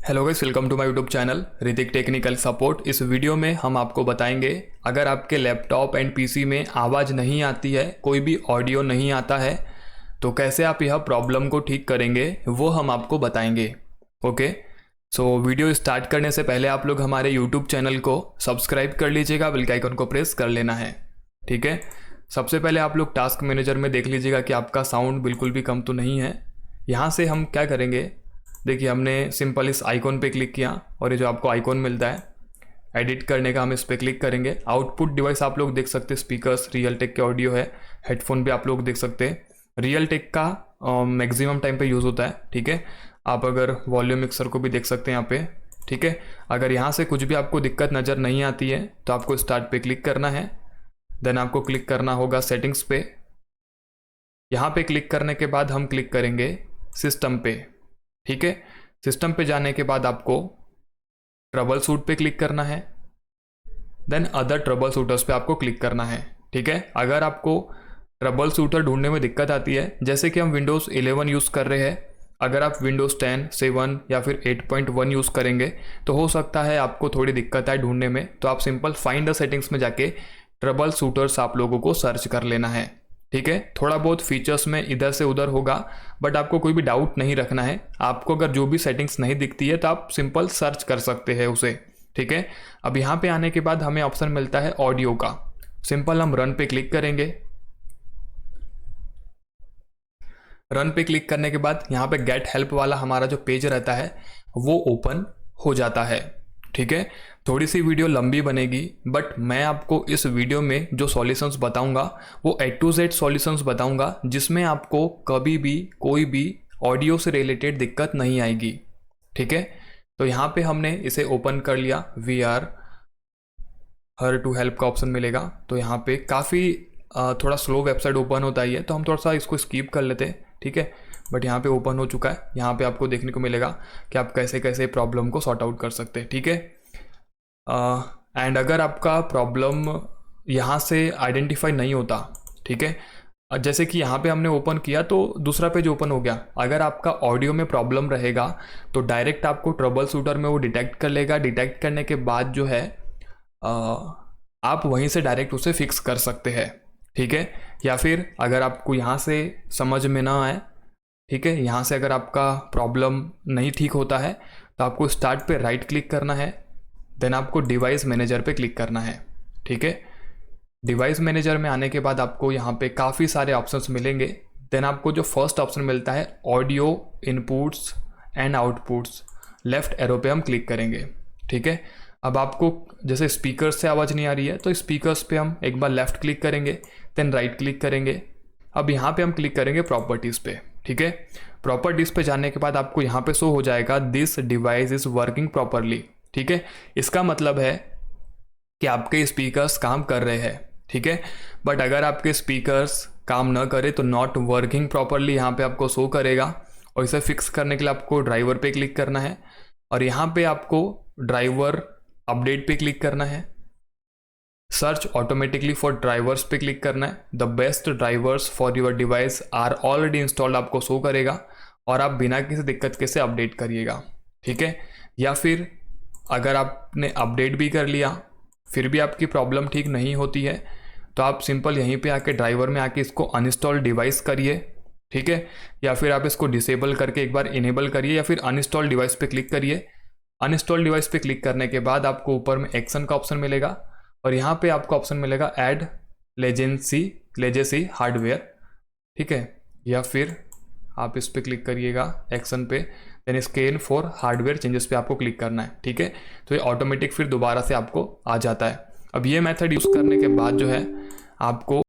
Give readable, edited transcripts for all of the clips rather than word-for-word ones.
Hello guys, welcome to my YouTube channel Hrithik technical support. इस video में हम आपको बताएंगे अगर आपके लैपटॉप एंड पीसी में आवाज़ नहीं आती है, कोई भी ऑडियो नहीं आता है, तो कैसे आप यह प्रॉब्लम को ठीक करेंगे वो हम आपको बताएंगे। ओके, सो वीडियो स्टार्ट करने से पहले आप लोग हमारे यूट्यूब चैनल को सब्सक्राइब कर लीजिएगा, बेल के आइकन को प्रेस कर लेना है। ठीक है, सबसे पहले आप लोग टास्क मैनेजर में देख लीजिएगा कि आपका साउंड बिल्कुल भी कम तो नहीं है। यहाँ से हम क्या करेंगे, देखिए हमने सिंपल इस आइकॉन पे क्लिक किया और ये जो आपको आइकॉन मिलता है एडिट करने का, हम इस पे क्लिक करेंगे। आउटपुट डिवाइस आप लोग देख सकते हैं, स्पीकर्स रियल टेक के ऑडियो है, हेडफोन भी आप लोग देख सकते हैं। रियल टेक का मैक्सिमम टाइम पे यूज़ होता है। ठीक है, आप अगर वॉल्यूम मिक्सर को भी देख सकते हैं यहाँ पे। ठीक है, अगर यहाँ से कुछ भी आपको दिक्कत नज़र नहीं आती है तो आपको स्टार्ट पे क्लिक करना है। देन आपको क्लिक करना होगा सेटिंग्स पे। यहाँ पे क्लिक करने के बाद हम क्लिक करेंगे सिस्टम पे। ठीक है, सिस्टम पे जाने के बाद आपको ट्रबल शूट पे क्लिक करना है। देन अदर ट्रबल शूटर्स पे आपको क्लिक करना है। ठीक है, अगर आपको ट्रबल शूटर ढूंढने में दिक्कत आती है, जैसे कि हम विंडोज़ 11 यूज़ कर रहे हैं, अगर आप विंडोज़ 10, 7 या फिर 8.1 यूज़ करेंगे तो हो सकता है आपको थोड़ी दिक्कत आए ढूंढने में, तो आप सिंपल फाइंड द सेटिंग्स में जाके ट्रबल शूटर्स आप लोगों को सर्च कर लेना है। ठीक है, थोड़ा बहुत फीचर्स में इधर से उधर होगा, बट आपको कोई भी डाउट नहीं रखना है। आपको अगर जो भी सेटिंग्स नहीं दिखती है तो आप सिंपल सर्च कर सकते हैं उसे। ठीक है, अब यहाँ पे आने के बाद हमें ऑप्शन मिलता है ऑडियो का। सिंपल हम रन पे क्लिक करेंगे। रन पे क्लिक करने के बाद यहाँ पे गेट हेल्प वाला हमारा जो पेज रहता है वो ओपन हो जाता है। ठीक है, थोड़ी सी वीडियो लंबी बनेगी, बट मैं आपको इस वीडियो में जो सॉल्यूशंस बताऊंगा वो A to Z सॉल्यूशंस बताऊंगा, जिसमें आपको कभी भी कोई भी ऑडियो से रिलेटेड दिक्कत नहीं आएगी। ठीक है, तो यहाँ पे हमने इसे ओपन कर लिया। We are here to help का ऑप्शन मिलेगा, तो यहाँ पे काफ़ी थोड़ा स्लो वेबसाइट ओपन होता ही है, तो हम थोड़ा सा इसको स्किप कर लेते हैं। ठीक है, बट यहाँ पे ओपन हो चुका है। यहाँ पे आपको देखने को मिलेगा कि आप कैसे कैसे प्रॉब्लम को सॉर्ट आउट कर सकते हैं। ठीक है, एंड अगर आपका प्रॉब्लम यहाँ से आइडेंटिफाई नहीं होता, ठीक है, जैसे कि यहाँ पे हमने ओपन किया तो दूसरा पेज ओपन हो गया, अगर आपका ऑडियो में प्रॉब्लम रहेगा तो डायरेक्ट आपको ट्रबल शूटर में वो डिटेक्ट कर लेगा। डिटेक्ट करने के बाद जो है आप वहीं से डायरेक्ट उसे फिक्स कर सकते हैं। ठीक है, या फिर अगर आपको यहाँ से समझ में ना आए, ठीक है, यहाँ से अगर आपका प्रॉब्लम नहीं ठीक होता है तो आपको स्टार्ट पे राइट क्लिक करना है। देन आपको डिवाइस मैनेजर पे क्लिक करना है। ठीक है, डिवाइस मैनेजर में आने के बाद आपको यहाँ पे काफ़ी सारे ऑप्शंस मिलेंगे। देन आपको जो फर्स्ट ऑप्शन मिलता है audio inputs and outputs, left arrow पे हम क्लिक करेंगे। ठीक है, अब आपको जैसे स्पीकर्स से आवाज़ नहीं आ रही है तो स्पीकर्स पे हम एक बार लेफ्ट क्लिक करेंगे, देन राइट क्लिक करेंगे। अब यहाँ पे हम क्लिक करेंगे प्रॉपर्टीज़ पे। ठीक है, प्रॉपर्टीज़ पे जाने के बाद आपको यहाँ पे शो हो जाएगा this device is working properly. ठीक है, इसका मतलब है कि आपके स्पीकर्स काम कर रहे हैं। ठीक है, बट अगर आपके स्पीकर्स काम न करे तो नॉट वर्किंग प्रॉपरली यहाँ पे आपको शो करेगा, और इसे फिक्स करने के लिए आपको ड्राइवर पे क्लिक करना है और यहाँ पे आपको ड्राइवर अपडेट पे क्लिक करना है। सर्च ऑटोमेटिकली फॉर ड्राइवर्स पे क्लिक करना है। The best drivers for your device are already installed आपको शो करेगा और आप बिना किसी दिक्कत के से अपडेट करिएगा। ठीक है, या फिर अगर आपने अपडेट भी कर लिया फिर भी आपकी प्रॉब्लम ठीक नहीं होती है तो आप सिंपल यहीं पे आके ड्राइवर में आके इसको अनइंस्टॉल डिवाइस करिए। ठीक है, या फिर आप इसको डिसेबल करके एक बार इनेबल करिए, या फिर अनइंस्टॉल डिवाइस पे क्लिक करिए। अनइंस्टॉल डिवाइस पे क्लिक करने के बाद आपको ऊपर में एक्शन का ऑप्शन मिलेगा और यहाँ पे आपको ऑप्शन मिलेगा ऐड लेजेसी हार्डवेयर। ठीक है, या फिर आप इस पे क्लिक करिएगा एक्शन पे, then scan for hardware changes पे आपको क्लिक करना है। ठीक है, तो ये ऑटोमेटिक फिर दोबारा से आपको आ जाता है। अब ये मेथड यूज़ करने के बाद जो है आपको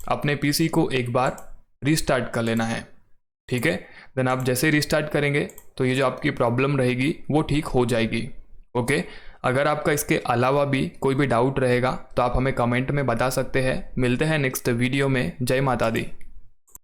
अपने पीसी को एक बार रीस्टार्ट कर लेना है। ठीक है, देन आप जैसे रीस्टार्ट करेंगे तो ये जो आपकी प्रॉब्लम रहेगी वो ठीक हो जाएगी। ओके, अगर आपका इसके अलावा भी कोई भी डाउट रहेगा तो आप हमें कमेंट में बता सकते हैं। मिलते हैं नेक्स्ट वीडियो में। जय माता दी।